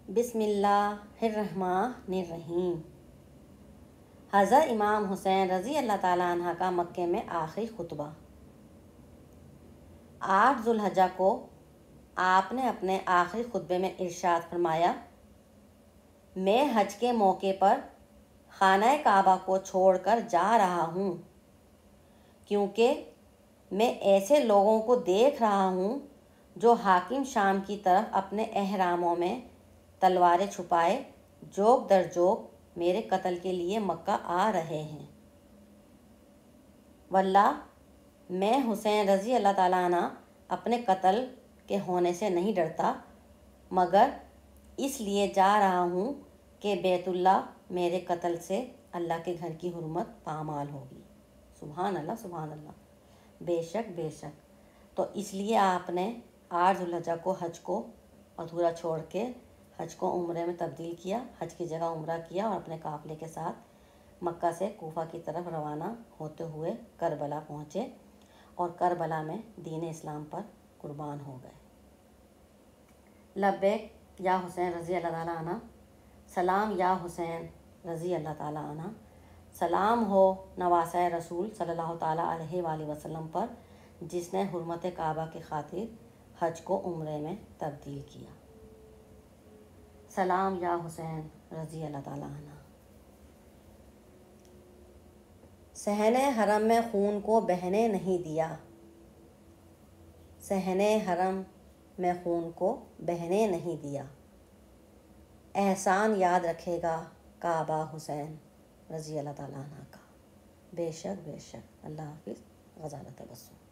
بسم اللہ الرحمن الرحیم۔ حضرت امام حسین رضی اللہ تعالیٰ عنہ کا مکے میں آخری خطبہ۔ 8 ذوالحجہ کو آپ نے اپنے آخری خطبے میں ارشاد فرمایا، میں حج کے موقع پر خانہ کعبہ کو چھوڑ کر جا رہا ہوں، کیونکہ میں ایسے لوگوں کو دیکھ رہا ہوں جو حاکم شام کی طرف اپنے احراموں میں تلواریں چھپائے جوگ در جوگ میرے قتل کے لیے مکہ آ رہے ہیں۔ واللہ میں حسین رضی اللہ تعالیٰ عنہ اپنے قتل کے ہونے سے نہیں ڈرتا، مگر اس لیے جا رہا ہوں کہ بیت اللہ میرے قتل سے اللہ کے گھر کی حرمت پامال ہوگی۔ سبحان اللہ سبحان اللہ۔ بے شک بے شک۔ تو اس لیے آپ نے 8 ذوالحجہ کو حج کو ادھورا چھوڑ کے حج کو عمرے میں تبدیل کیا، حج کی جگہ عمرہ کیا اور اپنے قافلے کے ساتھ مکہ سے کوفہ کی طرف روانہ ہوتے ہوئے کربلا پہنچے اور کربلا میں دین اسلام پر قربان ہو گئے۔ لبیک یا حسین رضی اللہ تعالیٰ عنہ، سلام یا حسین رضی اللہ تعالیٰ عنہ، سلام ہو نواسۂ رسول صلی اللہ تعالیٰ علیہ وآلہ وسلم پر جس نے حرمت کعبہ کی خاطر حج کو عمرے میں تبدیل کیا۔ سلام یا حسین رضی اللہ تعالیٰ عنہ۔ صحن حرم میں خون کو بہنے نہیں دیا، صحن حرم میں خون کو بہنے نہیں دیا، احسان یاد رکھے گا کعبہ حسین رضی اللہ تعالیٰ عنہ کا۔ بے شک بے شک۔ اللہ حافظ۔ غزالہ تبسم۔